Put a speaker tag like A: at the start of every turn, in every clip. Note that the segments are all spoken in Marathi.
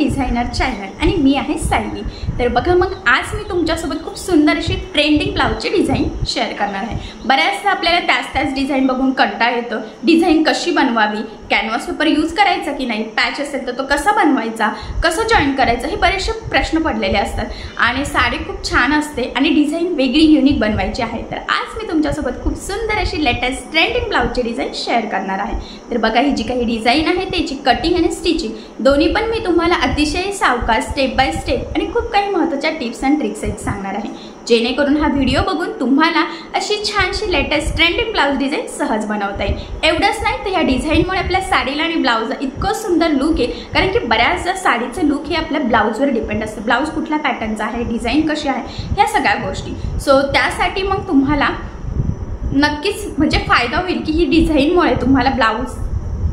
A: डिझायनर चॅनल आणि मी आहे सायली। तर बघा मग आज मी तुमच्यासोबत खूप सुंदर अशी ट्रेंडिंग ब्लाउजची डिझाइन शेअर करणार आहे। बऱ्याचदा आपल्याला त्याच डिझाइन बघून कंटाळा येतो, डिझाइन कशी बनवावी, कॅनव्हास पेपर यूज करायचा की नाही, पॅच असेल तर तो कसा बनवायचा, कसं जॉईन करायचं, हे बरेचसे प्रश्न पडलेले असतात आणि साडी खूप छान असते आणि डिझाइन वेगळी युनिक बनवायची आहे। तर आज मी तुमच्यासोबत खूप सुंदर अशी लेटेस्ट ट्रेंडिंग ब्लाउजची डिझाइन शेअर करणार आहे। तर बघा ही जी काही डिझाइन आहे त्याची कटिंग आणि स्टिचिंग दोन्ही पण मी तुम्हाला अतिशय सावकाश स्टेप बाय स्टेप आणि खूप काही महत्त्वाच्या टिप्स अँड ट्रिक्स सांगणार आहे, जेणेकरून हा व्हिडिओ बघून तुम्हाला अशी छानशी लेटेस्ट ट्रेंडिंग ब्लाउज डिझाइन सहज बनवता येईल। एवढंच नाही तर या डिझाइनमुळे आपल्या साडीला आणि ब्लाउजला इतकं सुंदर लुक आहे, कारण की बऱ्याचदा साडीचं लुक हे आपल्या ब्लाउजवर डिपेंड असतं। ब्लाउज कुठल्या पॅटर्नचा आहे, डिझाइन कशी आहे, ह्या सगळ्या गोष्टी। सो त्यासाठी मग तुम्हाला नक्कीच म्हणजे फायदा होईल की ही डिझाइनमुळे तुम्हाला ब्लाउज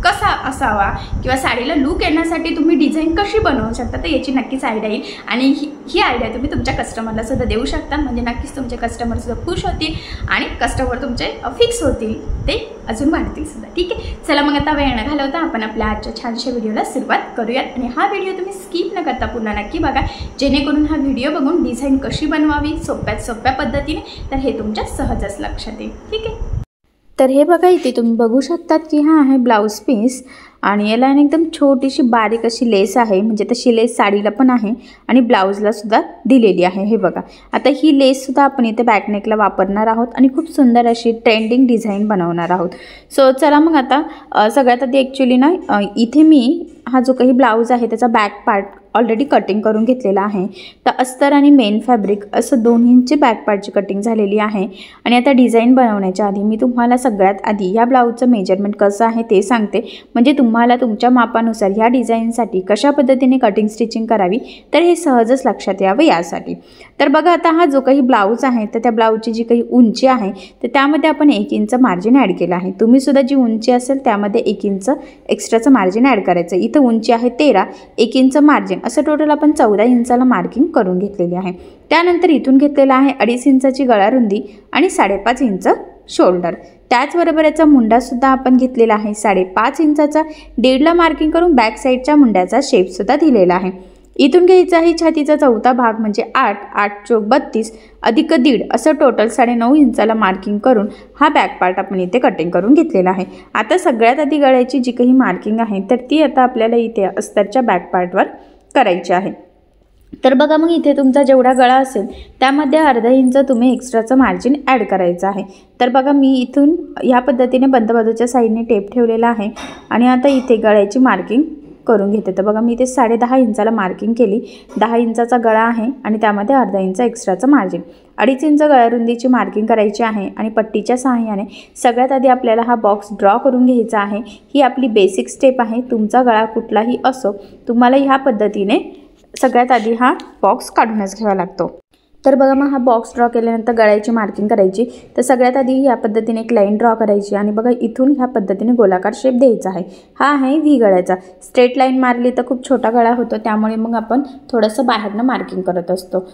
A: कसा असावा किंवा साडीला लुक येण्यासाठी तुम्ही डिझाइन कशी बनवू शकता, तर याची नक्कीच आयडिया येईल आणि ही आयडिया तुम्ही तुमच्या कस्टमरला सुद्धा देऊ शकता, म्हणजे नक्कीच तुमचे कस्टमर सुद्धा खुश होतील आणि कस्टमर तुमचे फिक्स होतील, ते अजून वाढतील सुद्धा। ठीक आहे, चला मग आता वेळ न घालवता आपण आपल्या आजच्या छानशा व्हिडिओला सुरुवात करूयात आणि हा व्हिडिओ तुम्ही स्किप न करता पुन्हा नक्की बघा, जेणेकरून हा व्हिडिओ बघून डिझाइन कशी बनवावी सोप्यात सोप्या पद्धतीने तर हे तुमच्या सहजच लक्षात येईल। ठीक आहे,
B: तर हे बघा इथे तुम्ही बघू शकतात की हा आहे ब्लाउज पीस आणि याला एकदम छोटीशी बारीक अशी लेस आहे, म्हणजे तशी लेस साडीला पण आहे आणि ब्लाउजला सुद्धा दिलेली आहे। हे बघा आता ही लेस सुद्धा आपण इथे बॅकनेकला वापरणार आहोत आणि खूप सुंदर अशी ट्रेंडिंग डिझाइन बनवणार आहोत। सो चला मग आता सगळ्यात आधी ॲक्च्युली ना इथे मी हा जो काही ब्लाउज आहे त्याचा बॅक पार्ट ऑलरेडी कटिंग करून घेतलेला आहे। तर अस्तर आणि मेन फॅब्रिक असं दोन्हींची बॅक पार्टची कटिंग झालेली आहे आणि आता डिझाइन बनवण्याच्या आधी मी तुम्हाला सगळ्यात आधी या ब्लाउजचं मेजरमेंट कसं आहे ते सांगते, म्हणजे तुम्हाला तुमच्या मापानुसार ह्या डिझाइनसाठी कशा पद्धतीने कटिंग स्टिचिंग करावी तर हे सहजच लक्षात यावं यासाठी। तर बघा आता हा जो काही ब्लाउज आहे तर त्या ब्लाउजची जी काही उंची आहे तर त्यामध्ये आपण 1 इंच मार्जिन ॲड केलं आहे। तुम्ही सुद्धा जी उंची असेल त्यामध्ये 1 इंच एक्स्ट्राचं मार्जिन ॲड करायचं। इथं उंची आहे 13, 1 इंच मार्जिन असं टोटल आपण 14 इंचाला मार्किंग करून घेतलेली आहे। त्यानंतर इथून घेतलेला आहे 2.5 इंचाची गळा रुंदी आणि 5.5 इंच शोल्डर। त्याचबरोबर याचा मुंडासुद्धा आपण घेतलेला आहे 5.5 इंचाचा, 1.5ला मार्किंग करून बॅक साईडच्या मुंड्याचा शेपसुद्धा दिलेला आहे। इथून घ्यायचा आहे छातीचा चौथा भाग म्हणजे 8, 8 चौक 32 अधिक 1.5 असं टोटल 9.5 इंचाला मार्किंग करून हा बॅक पार्ट आपण इथे कटिंग करून घेतलेला आहे। आता सगळ्यात आधी गळ्याची जी काही मार्किंग आहे तर ती आता आपल्याला इथे अस्तरच्या बॅक पार्टवर करायची आहे। तर बघा मग इथे तुमचा जेवढा गळा असेल त्यामध्ये 1/2 इंच तुम्ही एक्स्ट्राचं मार्जिन ॲड करायचं आहे। तर बघा मी इथून ह्या पद्धतीने बंद बाजूच्या साईडने टेप ठेवलेला आहे आणि आता इथे गळ्याची मार्किंग करून घेते। तर बघा मी इथे 10.5 इंचाला मार्किंग केली, 10 इंचाचा गळा आहे आणि त्यामध्ये 1/2 इंच एक्स्ट्राचं मार्जिन, 2.5 इंच गळा रुंदीची मार्किंग करायची आहे आणि पट्टीच्या सहाय्याने सगळ्यात आधी आपल्याला हा बॉक्स ड्रॉ करून घ्यायचा आहे। ही आपली बेसिक स्टेप आहे, तुमचा गळा कुठलाही असो तुम्हाला ह्या पद्धतीने सगळ्यात आधी हा बॉक्स काढूनच घ्यावा लागतो। तर बघा मग हा बॉक्स ड्रॉ केल्यानंतर गळ्याची मार्किंग करायची। तर सगळ्यात आधी या पद्धतीने एक लाईन ड्रॉ करायची आणि बघा इथून ह्या पद्धतीने गोलाकार शेप द्यायचा आहे। हा आहे व्ही गळ्याचा। स्ट्रेट लाईन मारली तर खूप छोटा गळा होतो, त्यामुळे मग आपण थोडंसं बाहेरनं मार्किंग करत असतो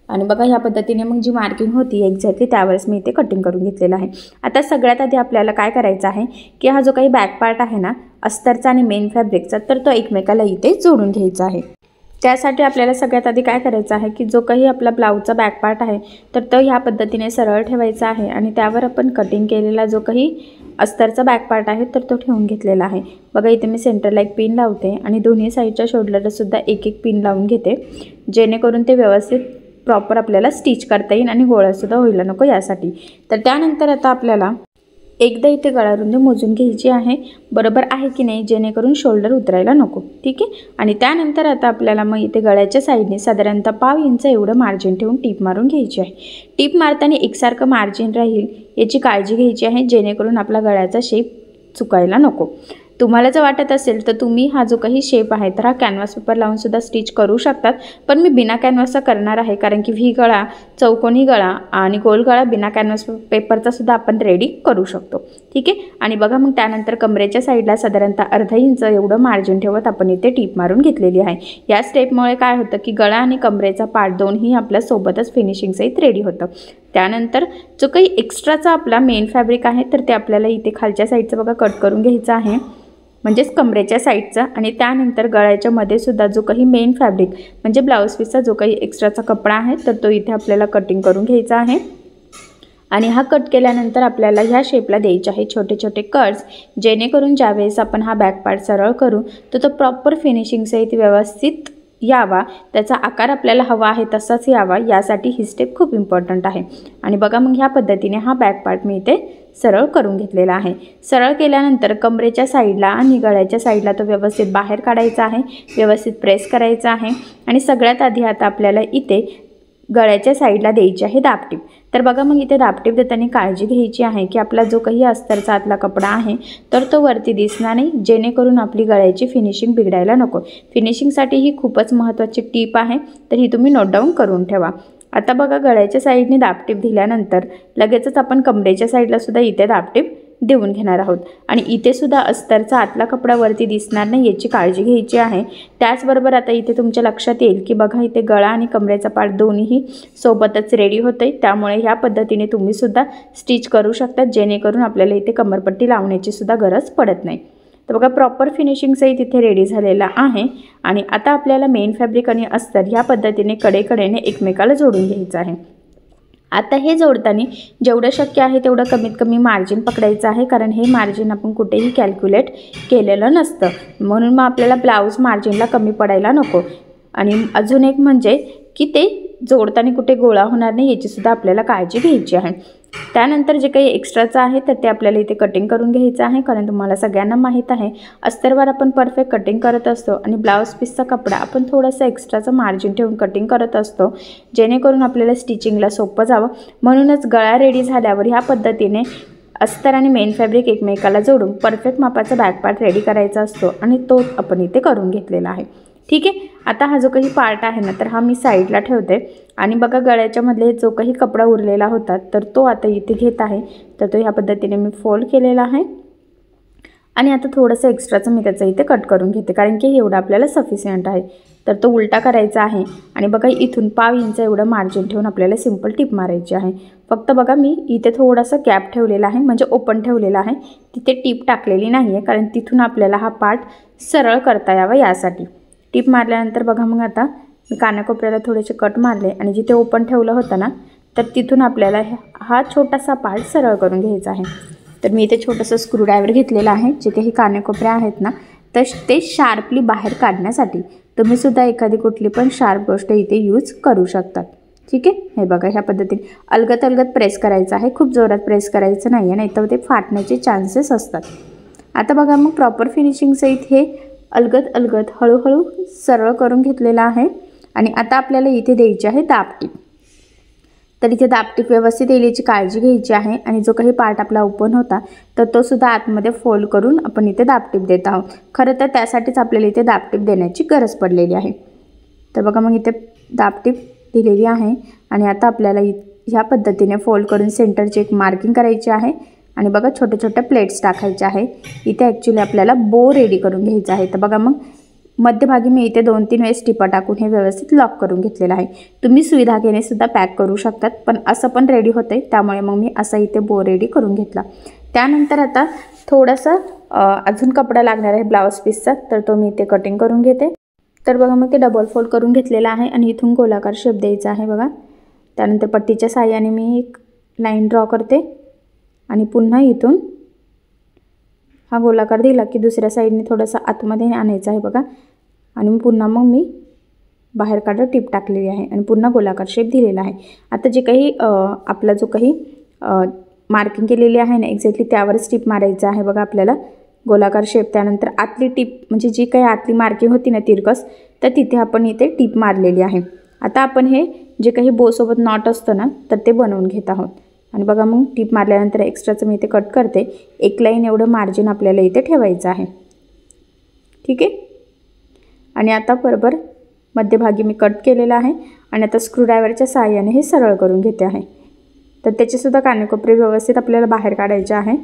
B: आणि बघा ह्या पद्धतीने मग जी मार्किंग होती एक्झॅक्टली त्यावेळेस मी इथे कटिंग करून घेतलेलं आहे। आता सगळ्यात आधी आपल्याला काय करायचं आहे की हा जो काही बॅक पार्ट आहे ना अस्तरचा आणि मेन फॅब्रिकचा तर तो एकमेकाला इथे जोडून घ्यायचा आहे। त्यासाठी आपल्याला सगळ्यात आधी काय करायचं आहे की जो काही आपला ब्लाउजचा बॅक पार्ट आहे तर तो ह्या पद्धतीने सरळ ठेवायचा आहे आणि त्यावर आपण कटिंग केलेला जो काही अस्तरचा बॅक पार्ट आहे तर तो ठेवून घेतलेला आहे। बघा इथे मी सेंटरला एक पिन लावते आणि दोन्ही साईडच्या शोल्डरलासुद्धा एक पिन लावून घेते, जेणेकरून ते व्यवस्थित प्रॉपर आपल्याला स्टिच करता येईल आणि गोळासुद्धा व्हायला नको यासाठी। तर त्यानंतर आता आपल्याला एकदा इथे गळा रुंदी मोजून घ्यायची आहे, बरोबर आहे की नाही, जेणेकरून शोल्डर उतरायला नको। ठीक आहे, आणि त्यानंतर आता आपल्याला मग इथे गळ्याच्या साईडने साधारणतः 1/2 इंच एवढं मार्जिन ठेवून टीप मारून घ्यायची आहे। टीप मारताना एकसारखं मार्जिन राहील याची काळजी घ्यायची आहे, जेणेकरून आपला गळ्याचा शेप चुकायला नको। तुम्हाला जर वाटत असेल तर तुम्ही हा जो काही शेप आहे तर हा कॅनव्हास पेपर लावून सुद्धा स्टिच करू शकतात, पण मी बिना कॅनव्हासचा करणार आहे, कारण की व्ही गळा, चौकोनी गळा आणि गोल गळा बिना कॅनव्हास पेपरचा सुद्धा आपण रेडी करू शकतो। ठीक आहे, आणि बघा मग त्यानंतर कमरेच्या साईडला साधारणतः 1/2 इंच एवढं मार्जिन ठेवत आपण इथे टीप मारून घेतलेली आहे। या स्टेपमुळे काय होतं की गळा आणि कमरेचा पार्ट दोन्ही आपल्या सोबतच फिनिशिंग सहित रेडी होतं। त्यानंतर जो काही एक्स्ट्राचा आपला मेन फॅब्रिक आहे तर ते आपल्याला इथे खालच्या साईडचं बघा कट करून घ्यायचं आहे म्हणजेच कमरेच्या साईडचा, आणि त्यानंतर गळ्याच्या मध्ये सुद्धा जो काही मेन फॅब्रिक म्हणजे ब्लाऊज पीसचा जो काही एक्स्ट्राचा कपडा आहे तर तो इथे आपल्याला कटिंग करून घ्यायचा आहे। आणि हा कट केल्यानंतर आपल्याला ह्या शेपला द्यायचे आहे छोटे छोटे कट्स, जेणेकरून ज्यावेळेस आपण हा बॅक पार्ट सरळ करू तर तो प्रॉपर फिनिशिंग सहित व्यवस्थित यावा, त्याचा आकार आपल्याला हवा आहे तसाच यावा, यासाठी ही स्टेप खूप इम्पॉर्टंट आहे। आणि बघा मग ह्या पद्धतीने हा बॅक पार्ट मी इथे सरळ करून घेतलेला आहे। सरळ केल्यानंतर कमरेच्या साईडला आणि गळ्याच्या साईडला तो व्यवस्थित बाहेर काढायचा आहे, व्यवस्थित प्रेस करायचा आहे। आणि सगळ्यात आधी आता आपल्याला इथे गळ्याच्या साईडला द्यायची आहे दाबटीप। तर बघा मग इथे दाबटीप देताना काळजी घ्यायची आहे की आपला जो काही अस्तरचा आतला कपडा आहे तर तो वरती दिसणार नाही, जेणेकरून आपली गळ्याची फिनिशिंग बिघडायला नको। फिनिशिंगसाठी ही खूपच महत्त्वाची टीप आहे, तर ही तुम्ही नोट डाऊन करून ठेवा। आता बघा गळ्याच्या साईडने दाबटीप दिल्यानंतर लगेचच आपण कमरेच्या साईडला सुद्धा इथे दाबटीप देऊन घेणार आहोत। आणि इथे सुद्धा अस्तरचा आतला कपडा वरती दिसणार नाही याची काळजी घ्यायची आहे। त्याचबरोबर आता इथे तुमच्या लक्षात येईल की बघा इथे गळा आणि कमरेचा पार्ट दोन्हीही सोबतच रेडी होते, त्यामुळे ह्या पद्धतीने तुम्ही सुद्धा स्टिच करू शकता, जेणेकरून आपल्याला इथे कमरपट्टी लावण्याची सुद्धा गरज पडत नाही। तर बघा प्रॉपर फिनिशिंग सहित इथे रेडी झालेला आहे। आणि आता आपल्याला मेन फॅब्रिक आणि अस्तर ह्या पद्धतीने कडेकडेने एकमेकाला जोडून घ्यायचं आहे। आता हे जोडताना जेवढं शक्य आहे तेवढं कमीत कमी मार्जिन पकडायचं आहे, कारण हे मार्जिन आपण कुठेही कॅल्क्युलेट केलेलं नसतं, म्हणून मग आपल्याला ब्लाऊज मार्जिनला कमी पडायला नको। आणि अजून एक म्हणजे की ते जोडताना कुठे गोळा होणार नाही याची सुद्धा आपल्याला काळजी घ्यायची आहे। त्यानंतर जे काही एक्स्ट्राचं आहे तर ते आपल्याला इथे कटिंग करून घ्यायचं आहे, कारण तुम्हाला सगळ्यांना माहीत आहे अस्तरवर आपण परफेक्ट कटिंग करत असतो आणि ब्लाऊज पीसचा कपडा आपण थोडासा एक्स्ट्राचं मार्जिन ठेवून कटिंग करत असतो, जेणेकरून आपल्याला स्टिचिंगला सोपं जावं। म्हणूनच गळा रेडी झाल्यावर ह्या पद्धतीने अस्तर आणि मेन फॅब्रिक एकमेकाला जोडून परफेक्ट मापाचा बॅक पार्ट रेडी करायचा असतो, आणि तो आपण इथे करून घेतलेला आहे। ठीक आहे, आता हा जो काही पार्ट आहे ना तर हा मी साईडला ठेवते। आणि बघा गळ्याच्या मधले जो काही कपडा उरलेला होता तर तो आता इथे घेत आहे, तर तो ह्या पद्धतीने मी फोल्ड केलेला आहे। आणि आता थोडंसं एक्स्ट्राचं मी त्याचं इथे कट करून घेते, कारण की एवढं आपल्याला सफिशियंट आहे। तर तो उलटा करायचा आहे आणि बघा इथून 1/2 इंच एवढं मार्जिन ठेवून आपल्याला सिंपल टिप मारायची आहे। फक्त बघा मी इथे थोडासा गॅप ठेवलेला आहे, म्हणजे ओपन ठेवलेला आहे, तिथे टिप टाकलेली नाही आहे, कारण तिथून आपल्याला हा पार्ट सरळ करता यावा यासाठी। टिप मारल्यानंतर बघा मग आता मी कानाकोपऱ्याला थोडेसे कट मारले आणि जिथे ओपन ठेवलं होतं ना तर तिथून आपल्याला हा छोटासा पार्ट सरळ करून घ्यायचा आहे। तर मी इथे छोटंसं स्क्रूड्रायव्हर घेतलेलं आहे, जे काही कानाकोपऱ्या आहेत ना तर ते शार्पली बाहेर काढण्यासाठी। तुम्ही सुद्धा एखादी कुठली पण शार्प गोष्ट इथे यूज करू शकतात। ठीक आहे, हे बघा ह्या पद्धतीने अलगद अलगद प्रेस करायचं आहे, खूप जोरात प्रेस करायचं नाही आहे, नाही तर ते फाटण्याचे चान्सेस असतात। आता बघा मग प्रॉपर फिनिशिंग सहित हे अलगद अलगद हळूहळू सरळ करून घेतलेला आहे। आणि आता आपल्याला इथे द्यायची आहे दाबटीप। तर इथे दाबटीप व्यवस्थित येण्याची काळजी घ्यायची आहे। आणि जो काही पार्ट आपला ओपन होता तर तो सुद्धा आतमध्ये फोल्ड करून आपण इथे दाबटीप देत आहोत। खरं तर त्यासाठीच आपल्याला इथे दाबटीप देण्याची गरज पडलेली आहे। तर बघा मग इथे दाबटीप दिलेली आहे। आणि आता आपल्याला ह्या पद्धतीने फोल्ड करून सेंटरची एक मार्किंग करायची आहे। आणि बघा छोटे छोटे प्लेट्स टाकायचे आहे। इथे ॲक्च्युली आपल्याला बो रेडी करून घ्यायचा आहे। तर बघा मग मध्यभागी मी इथे 2-3 वेळेस टिपा टाकून हे व्यवस्थित लॉक करून घेतलेलं आहे। तुम्ही सुई धाग्याने सुद्धा पॅक करू शकतात, पण असं पण रेडी होतं, त्यामुळे मग मी असा इथे बो रेडी करून घेतला। त्यानंतर आता थोडासा अजून कपडा लागणार आहे ब्लाऊज पीसचा, तर तो मी इथे कटिंग करून घेते। तर बघा मग ते डबल फोल्ड करून घेतलेला आहे आणि इथून गोलाकार शेप द्यायचा आहे बघा। त्यानंतर पट्टीच्या साहाय्याने मी एक लाईन ड्रॉ करते आणि पुन्हा इथून हा गोलाकार दिला की दुसऱ्या साईडने थोडासा आतमध्ये आणायचा आहे बघा। आणि पुन्हा मग मी बाहेर काढत टिप टाकलेली आहे आणि पुन्हा गोलाकार शेप दिलेला आहे। आता जे काही आपला जो काही मार्किंग केलेली आहे ना एक्झॅक्टली त्यावरच टिप मारायचं आहे बघा आपल्याला गोलाकार शेप। त्यानंतर आतली टिप म्हणजे जी काही आतली मार्किंग होती ना तिरकस, तर तिथे आपण इथे टिप मारलेली आहे। आता आपण हे जे काही बोसोबत नॉट असतं ना तर ते बनवून घेत आहोत। आणि बघा मग टिप मारल्यानंतर एक्स्ट्राचं मी इथे कट करते, एक लाईन एवढं मार्जिन आपल्याला इथे ठेवायचं आहे। ठीक आहे, आणि आता बरोबर मध्यभागी मी कट केलेला आहे आणि आता स्क्रूड्रायव्हरच्या साहाय्याने हे सरळ करून घेते आहे। तर त्याचेसुद्धा कानेकोपरे व्यवस्थित आपल्याला बाहेर काढायचे आहे।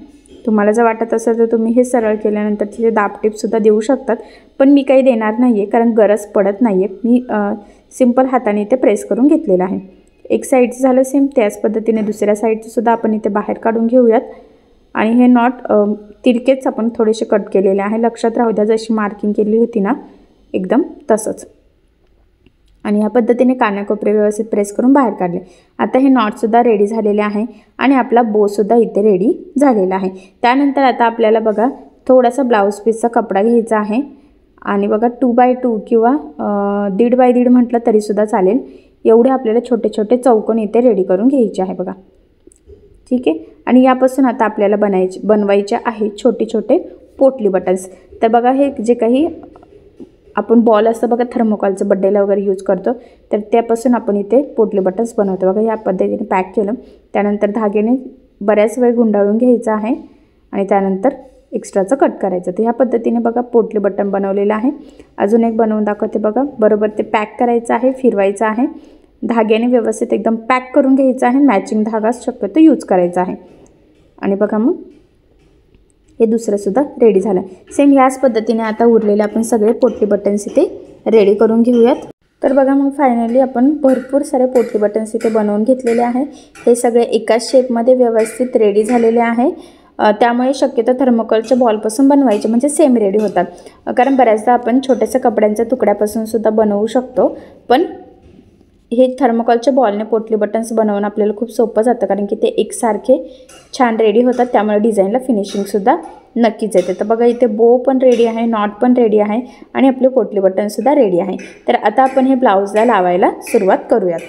B: तुम्हाला जर वाटत असेल तर तुम्ही हे सरळ केल्यानंतर तिथे दाबटीपसुद्धा देऊ शकतात, पण मी काही देणार नाही आहे कारण गरज पडत नाही आहे। मी सिंपल हाताने इथे प्रेस करून घेतलेलं आहे। एक साईडचं झालं सेम, त्याच पद्धतीने दुसऱ्या साईडचं सुद्धा आपण इथे बाहेर काढून घेऊयात। आणि हे नॉट तिरकेच आपण थोडेसे कट केलेले आहे, लक्षात राहू द्या, जशी मार्किंग केली होती ना एकदम तसंच. आणि ह्या पद्धतीने कानाकोपरे व्यवस्थित प्रेस करून बाहेर काढले. आता हे नॉटसुद्धा रेडी झालेले आहे आणि आपला बोसुद्धा इथे रेडी झालेला आहे. त्यानंतर आता आपल्याला बघा थोडासा ब्लाऊज पीसचा कपडा घ्यायचा आहे आणि बघा 2x2 किंवा 1.5x1.5 म्हटलं तरीसुद्धा चालेल. एवढे आपल्याला छोटे छोटे चौकोन इथे रेडी करून घ्यायचे आहे बघा. ठीक आहे. आणि यापासून आता आपल्याला बनवायचे आहे छोटे छोटे पोटली बटन्स. तर बघा हे जे काही आपण बॉल असतं बघा थर्मोकॉलचं बड्डेला वगैरे यूज करतो, तर त्यापासून आपण इथे पोटली बटन्स बनवतो बघा. ह्या पद्धतीने पॅक केलं, त्यानंतर धाग्याने बऱ्याच वेळ गुंडाळून घ्यायचं आहे आणि त्यानंतर एक्स्ट्राचं कट करायचं. तर ह्या पद्धतीने बघा पोटली बटन बनवलेलं आहे. अजून एक बनवून दाखवते बघा. बरोबर ते पॅक करायचं आहे, फिरवायचं आहे, धाग्याने व्यवस्थित एकदम पॅक करून घ्यायचं आहे. मॅचिंग धागा शक्यतो यूज करायचा आहे. आणि बघा मग हे दुसरंसुद्धा रेडी झालं. सेम ह्याच पद्धतीने आता उरलेले आपण सगळे पोटली बटन्स इथे रेडी करून घेऊयात. तर बघा मग फायनली आपण भरपूर सारे पोटली बटन्स इथे बनवून घेतलेले आहे. हे सगळे एकाच शेपमध्ये व्यवस्थित रेडी झालेले आहे. त्यामुळे शक्यतो थर्मोकॉलच्या बॉलपासून बनवायचे म्हणजे सेम रेडी होतात. कारण बऱ्याचदा आपण छोट्याशा कपड्यांच्या तुकड्यापासूनसुद्धा बनवू शकतो, पण हे थर्मोकॉलच्या बॉलने पोटली बटन्स बनवून आपल्याला खूप सोपं जातं, कारण की ते एकसारखे छान रेडी होतात. त्यामुळे डिझाईनला फिनिशिंगसुद्धा नक्कीच येते. तर बघा इथे बो पण रेडी आहे, नॉट पण रेडी आहे आणि आपले पोटली बटनसुद्धा रेडी आहे. तर आता आपण हे ब्लाऊजला लावायला सुरुवात करूयात.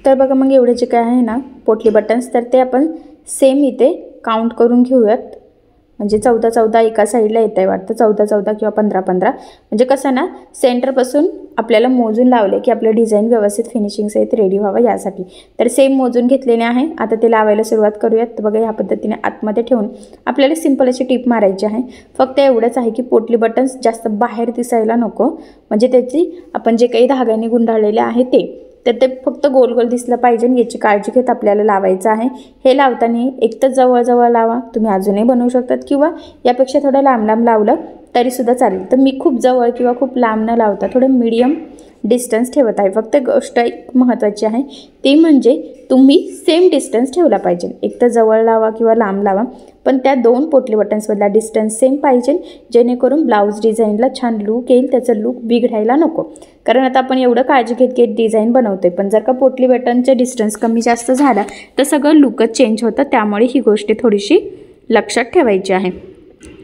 B: तर बघा मग एवढे जे काय आहे ना पोटली बटन्स, तर ते आपण सेम इथे काउंट करून घेऊयात. म्हणजे 14-14 एका साईडला येत आहे वाटतं, 14-14 किंवा 15-15. म्हणजे कसं ना सेंटरपासून आपल्याला मोजून लावले की आपलं डिझाईन व्यवस्थित फिनिशिंग सहित रेडी व्हावं यासाठी. तर सेम मोजून घेतलेले आहे. आता ते लावायला सुरुवात करूयात. तर बघा ह्या पद्धतीने आतमध्ये ठेवून आपल्याला सिंपल अशी टीप मारायची आहे. फक्त एवढंच आहे की पोटली बटन्स जास्त बाहेर दिसायला नको, म्हणजे त्याची आपण जे काही धाग्याने गुंडाळलेले आहे तर ते फक्त गोल गोल दिसलं पाहिजे, याची काळजी घेत आपल्याला लावायचं आहे. हे लावताना एक तर जवळजवळ लावा, तुम्ही अजूनही बनवू शकतात, किंवा यापेक्षा थोडं लांब लांब लावलं तरीसुद्धा चालेल. तर मी खूप जवळ किंवा खूप लांब न लावता थोडं मीडियम डिस्टन्स ठेवत आहे. फक्त गोष्ट एक महत्त्वाची आहे ती म्हणजे तुम्ही सेम डिस्टन्स ठेवला पाहिजे. एक तर जवळ लावा किंवा लांब लावा, पण त्या दोन पोटली बटन्समधला डिस्टन्स सेम पाहिजे, जेणेकरून ब्लाऊज डिझाईनला छान लूक येईल, त्याचं लूक बिघडायला नको. कारण आता आपण एवढं काळजी घेत डिझाईन बनवतोय, पण जर का पोटली बटनचे डिस्टन्स कमी जास्त झाला तर सगळं लूकच चेंज होतं. त्यामुळे ही गोष्ट थोडीशी लक्षात ठेवायची आहे.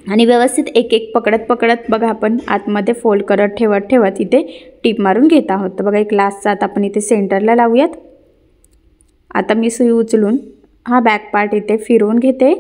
B: आणि व्यवस्थित एक एक पकडत बघा आपण आतमध्ये फोल्ड करत ठेवत इथे टीप मारून घेत आहोत. तर बघा एक लास्टचा आता आपण इथे सेंटरला लावूयात. आता मी सुई उचलून हा बॅक पार्ट इथे फिरवून घेते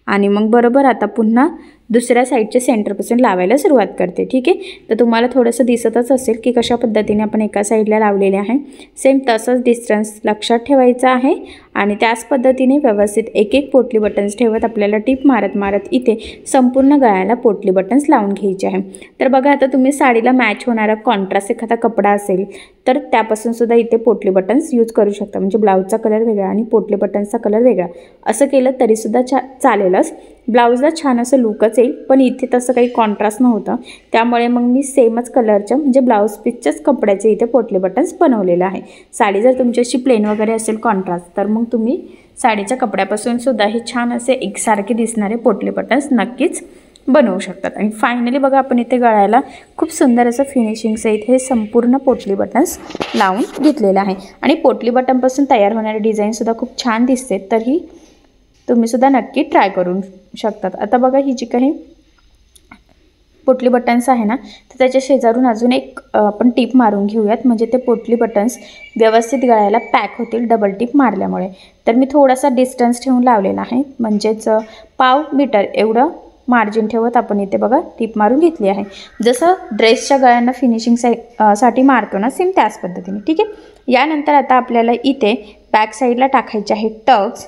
B: आणि मग बरोबर आता पुन्हा दुसऱ्या साईडच्या सेंटरपासून लावायला सुरुवात करते. ठीक आहे. तर तुम्हाला थोडंसं दिसतच असेल की कशा पद्धतीने आपण एका साईडला लावलेले आहे. सेम तसंच डिस्टन्स लक्षात ठेवायचं आहे आणि त्याच पद्धतीने व्यवस्थित एक एक पोटली बटन्स ठेवत आपल्याला टीप मारत इथे संपूर्ण गळ्याला पोटली बटन्स लावून घ्यायचे आहे. तर बघा आता तुम्ही साडीला मॅच होणारा कॉन्ट्रास्ट एखादा कपडा असेल तर त्यापासून सुद्धा इथे पोटली बटन्स यूज करू शकता. म्हणजे ब्लाऊजचा कलर वेगळा आणि पोटली बटन्सचा कलर वेगळा असं केलं तरीसुद्धा चालेलच. ब्लाऊजला छान असं लुकच येईल. पण इथे तसं काही कॉन्ट्रास्ट नव्हतं, त्यामुळे मग मी सेमच कलरच्या म्हणजे ब्लाऊज पीसच्याच कपड्याचे इथे पोटली बटन्स बनवलेलं आहे. साडी जर तुमच्याशी प्लेन वगैरे असेल कॉन्ट्रास्ट, तर मग तुम्ही साडीच्या कपड्यापासून सुद्धा हे छान असे एकसारखे दिसणारे पोटली बटन्स नक्कीच बनवू शकतात. आणि फायनली बघा आपण इथे गळ्याला खूप सुंदर असं फिनिशिंग सहित हे संपूर्ण पोटली बटन्स लावून घेतलेलं आहे. आणि पोटली बटनपासून तयार होणारे डिझाईनसुद्धा खूप छान दिसते, तरी तुम्हीसुद्धा नक्की ट्राय करू शकतात. आता बघा ही जी काही पोटली बटन्स आहे ना, तर त्याच्या शेजारून अजून एक आपण टीप मारून घेऊयात, म्हणजे ते पोटली बटन्स व्यवस्थित गळ्याला पॅक होतील डबल टीप मारल्यामुळे. तर मी थोडासा डिस्टन्स ठेवून लावलेला आहे, म्हणजेच 1/2 मीटर एवढं मार्जिन ठेवत आपण इथे बघा टीप मारून घेतली आहे. जसं ड्रेसच्या गळ्यांना फिनिशिंग साठी मारतो ना, सेम त्याच पद्धतीने. ठीक आहे. यानंतर आता आपल्याला इथे बॅक साईडला टाकायचे आहे टक्स.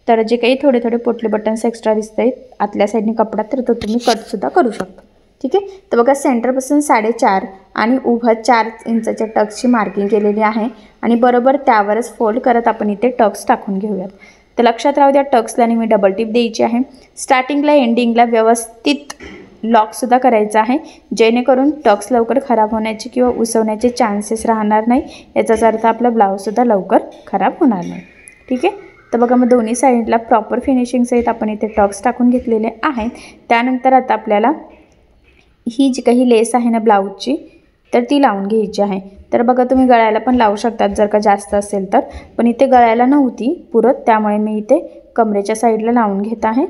B: तर जे काही थोडे थोडे पोटली बटन्स एक्स्ट्रा दिसत आहेत आतल्या साईडने कपडा, तर तो तुम्ही कटसुद्धा करू शकता. ठीक आहे. तर बघा सेंटरपासून 4.5 आणि उभं 4 इंचाच्या टक्सची मार्किंग केलेली आहे आणि बरोबर त्यावरच फोल्ड करत आपण इथे टक्स टाकून घेऊयात. तर लक्षात राहू द्या टक्सला मी डबल टिप द्यायची आहे. स्टार्टिंगला एंडिंगला व्यवस्थित लॉकसुद्धा करायचं आहे, जेणेकरून टक्स लवकर खराब होण्याचे किंवा उसवण्याचे चान्सेस राहणार नाही. याचाच अर्थ आपला ब्लाऊजसुद्धा लवकर खराब होणार नाही. ठीक आहे. तर बघा मग दोन्ही साईडला प्रॉपर फिनिशिंग सहित आपण इथे टक्स टाकून घेतलेले आहेत. त्यानंतर आता आपल्याला ही जी काही लेस आहे ना ब्लाऊजची तर ती लावून घ्यायची आहे. तर बघा तुम्ही गळ्याला पण लावू शकतात जर का जास्त असेल तर, पण इथे गळ्याला नव्हती पुरत त्यामुळे मी इथे कमरेच्या साईडला लावून घेत आहे.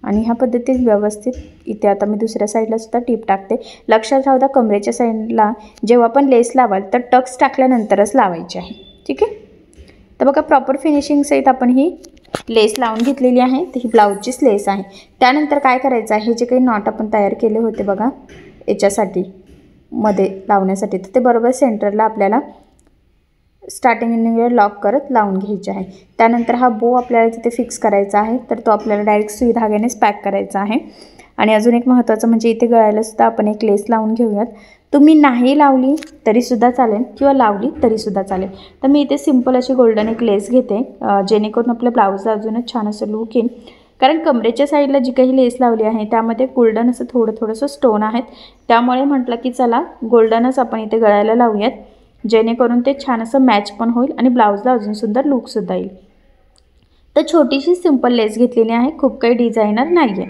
B: आणि ह्या पद्धतीने व्यवस्थित इथे आता मी दुसऱ्या साईडला सुद्धा टीप टाकते. लक्षात राहू द्या कमरेच्या साईडला जेव्हा पण लेस लावाल तर टक्स टाकल्यानंतरच लावायची आहे. ठीक आहे. तर बघा प्रॉपर फिनिशिंग सहित आपण ही लेस लावून घेतलेली आहे. तर ही ब्लाऊजचीच लेस आहे. त्यानंतर काय करायचं आहे, हे जे काही नॉट आपण तयार केले होते बघा याच्यासाठी मध्ये लावण्यासाठी, तर ते बरोबर सेंटरला आपल्याला स्टार्टिंग एंडिंगला लॉक करत लावून घ्यायचे आहे. त्यानंतर हा बो आपल्याला तिथे फिक्स करायचा आहे. तर तो आपल्याला डायरेक्ट सुई धाग्यानेच पॅक करायचा आहे. आणि अजून एक महत्त्वाचं म्हणजे इथे गळ्याला सुद्धा आपण एक लेस लावून घेऊयात. तुम्ही नाही लावली तरीसुद्धा चालेल किंवा लावली तरीसुद्धा चालेल. तर मी इथे सिंपल अशी गोल्डन एक लेस घेते जेणेकरून आपल्या ब्लाऊजला अजूनच छान असं लूक येईल. कारण कमरेच्या साईडला जी काही लेस लावली आहे त्यामध्ये गोल्डन असं थोडंसं स्टोन आहेत. त्यामुळे म्हटलं की चला गोल्डनच आपण इथे गळ्याला लावूयात जेणेकरून ते छान असं मॅच पण होईल आणि ब्लाऊजला अजून सुंदर लूकसुद्धा येईल. तर छोटीशी सिंपल लेस घेतलेली आहे, खूप काही डिझायनर नाही आहे.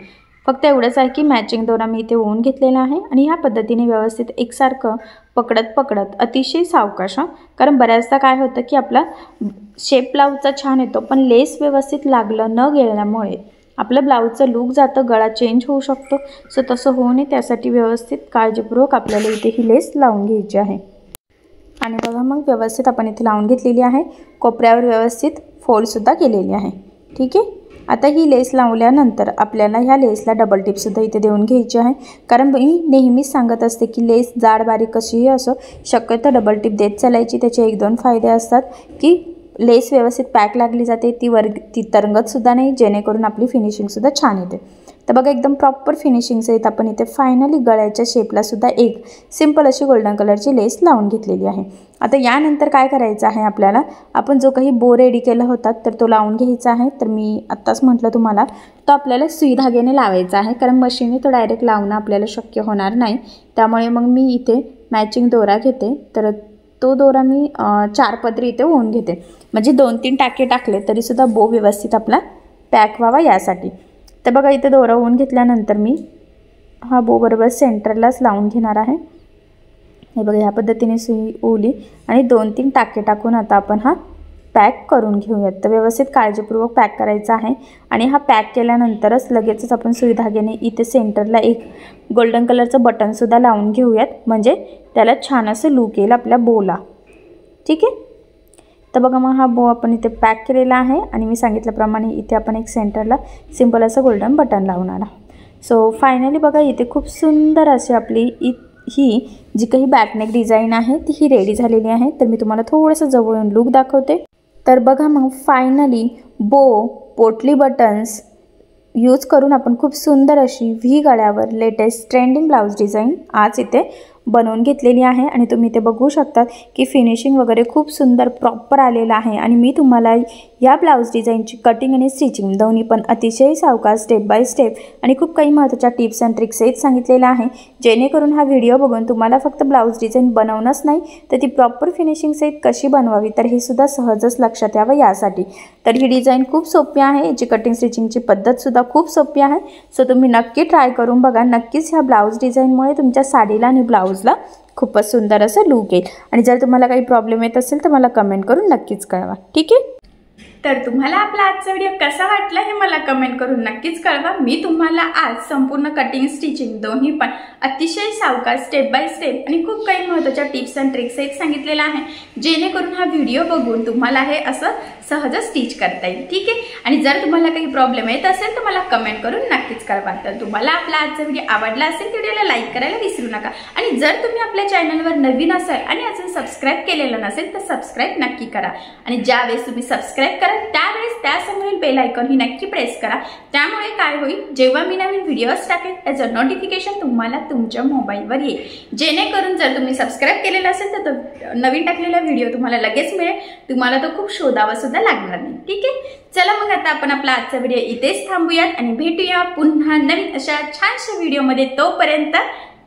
B: फक्त एवढंच आहे की मॅचिंग दोरा मी इथे ओवून घेतलेला आहे आणि ह्या पद्धतीने व्यवस्थित एकसारखं पकडत अतिशय सावकाश, कारण बऱ्याचदा काय होतं की आपला शेप ब्लाऊजचा छान येतो पण लेस व्यवस्थित लागलं न गेल्यामुळे आपलं ब्लाऊजचं लूक जातं, गळा चेंज होऊ शकतो. सो तसं होऊ नये त्यासाठी व्यवस्थित काळजीपूर्वक आपल्याला इथे ही लेस लावून घ्यायची आहे. आणि बघा मग व्यवस्थित आपण इथे लावून घेतलेली आहे. कोपऱ्यावर व्यवस्थित फोल्डसुद्धा केलेली आहे. ठीक आहे. आता ही लेस लावल्यानंतर आपल्याला ह्या लेसला डबल टिपसुद्धा इथे देऊन घ्यायची आहे. कारण मी नेहमीच सांगत असते की लेस जाड बारीक कशीही असो शक्यतो डबल टिप देत चालायची. त्याचे 1-2 फायदे असतात की लेस व्यवस्थित पॅक लागली जाते, ती तरंगतसुद्धा नाही, जेणेकरून आपली फिनिशिंगसुद्धा छान येते. तर बघा एकदम प्रॉपर फिनिशिंग सहित आपण इथे फायनली गळ्याच्या शेपलासुद्धा एक सिंपल अशी गोल्डन कलरची लेस लावून घेतलेली आहे. आता यानंतर काय करायचं आहे आपल्याला, आपण जो काही बो रेडी केला होता तर तो लावून घ्यायचा आहे. तर मी आत्ताच म्हटलं तुम्हाला तो आपल्याला सुई धाग्याने लावायचा आहे, कारण मशीनने तो डायरेक्ट लावणं आपल्याला शक्य होणार नाही. त्यामुळे मग मी इथे मॅचिंग दोरा घेते. तर तो दोरा मी 4 पदरी इथे ओवून घेते, म्हणजे 2-3 टाके टाकले तरीसुद्धा बो व्यवस्थित आपला पॅक व्हावा यासाठी. तर बघा इथे दोरा ओवून घेतल्यानंतर मी हा बो बरोबर सेंटरलाच लावून घेणार आहे. हे बघा ह्या पद्धतीने सुई ओवली आणि 2-3 टाके टाकून आता आपण हा पॅक करून घेऊयात. तर व्यवस्थित काळजीपूर्वक पॅक करायचा आहे. आणि हा पॅक केल्यानंतरच लगेचच आपण सुई धाग्याने इथे सेंटरला एक गोल्डन कलरचं बटनसुद्धा लावून घेऊयात, म्हणजे त्याला छान असं लूक येईल आपल्या बोला. ठीक आहे. तर बघा मग हा बो आपण इथे पॅक केलेला आहे आणि मी सांगितल्याप्रमाणे इथे आपण एक सेंटरला सिंपल असं गोल्डन बटन लावणार आहोत. सो फायनली बघा इथे खूप सुंदर अशी आपली ही जी काही बॅकनेक डिझाईन आहे ती ही रेडी झालेली आहे. तर मी तुम्हाला थोडंसं जवळून लूक दाखवते. तर बघा मग फायनली बो, पोटली बटन्स यूज करून आपण खूप सुंदर अशी व्ही गळ्यावर लेटेस्ट ट्रेंडिंग ब्लाऊज डिझाईन आज इथे बनवून घेतलेली आहे. आणि तुम्ही इथे बघू शकतात की फिनिशिंग वगैरे खूप सुंदर प्रॉपर आलेलं आहे. आणि मी तुम्हाला या ब्लाऊज डिझाईनची कटिंग आणि स्टिचिंग दोन्ही पण अतिशय सावकाश स्टेप बाय स्टेप आणि खूप काही महत्त्वाच्या टिप्स अँड ट्रिक्स सहित सांगितलेलं आहे, जेणेकरून हा व्हिडिओ बघून तुम्हाला फक्त ब्लाऊज डिझाईन बनवणंच नाही तर ती प्रॉपर फिनिशिंग सहित कशी बनवावी तर हे सुद्धा सहजच लक्षात यावं यासाठी. तर ही डिझाईन खूप सोपी आहे, याची कटिंग स्टिचिंगची पद्धतसुद्धा खूप सोपी आहे. सो तुम्ही नक्की ट्राय करून बघा. नक्कीच ह्या ब्लाऊज डिझाईनमुळे तुमच्या साडीला आणि ब्लाऊजला खूपच सुंदर असं लूक येईल. आणि जर तुम्हाला काही प्रॉब्लेम येत असेल तर मला कमेंट करून नक्कीच कळवा. ठीक आहे.
A: तर तुम्हाला आपला आजचा व्हिडिओ कसा वाटला हे मला कमेंट करून नक्कीच कळवा. मी तुम्हाला आज संपूर्ण कटिंग स्टिचिंग दोन्ही पण अतिशय सावकाश स्टेप बाय स्टेप आणि खूप काही महत्त्वाच्या टिप्स अँड ट्रिक्स एक सांगितलेला आहे, जेणेकरून हा व्हिडिओ बघून तुम्हाला हे असं सहज स्टिच करता येईल. ठीक आहे. आणि जर तुम्हाला काही प्रॉब्लेम येत असेल तर मला कमेंट करून नक्कीच कळवा. तर तुम्हाला आपला आजचा व्हिडिओ आवडला असेल तर व्हिडिओला लाईक करायला विसरू नका. आणि जर तुम्ही आपल्या चॅनलवर नवीन असाल आणि अजून सबस्क्राईब केलेलं नसेल तर सबस्क्राईब नक्की करा. आणि ज्यावेळेस तुम्ही सबस्क्राईब करा त्यावेळेस त्यासमोरील बेल आयकॉन ही नक्की प्रेस करा. त्यामुळे काय होईल, जेव्हा मी नवीन व्हिडिओज टाकेल त्याचं नोटिफिकेशन तुम्हाला तुमच्या मोबाईलवर येईल. जेणेकरून जर तुम्ही सबस्क्राईब केलेलं असेल तर नवीन टाकलेला व्हिडिओ तुम्हाला लगेच मिळेल, तुम्हाला तो खूप शोधावा सुद्धा लागणार नाही. ठीक आहे. चला मग आता आपण आपला आजचा व्हिडिओ इथेच थांबूयात आणि भेटूया पुन्हा नवीन अशा छानशा व्हिडिओमध्ये. तोपर्यंत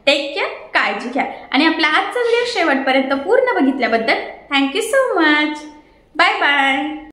A: टेक केअर, काळजी घ्या. आणि आपला आजचा व्हिडिओ शेवटपर्यंत पूर्ण बघितल्याबद्दल thank you so much. Bye bye.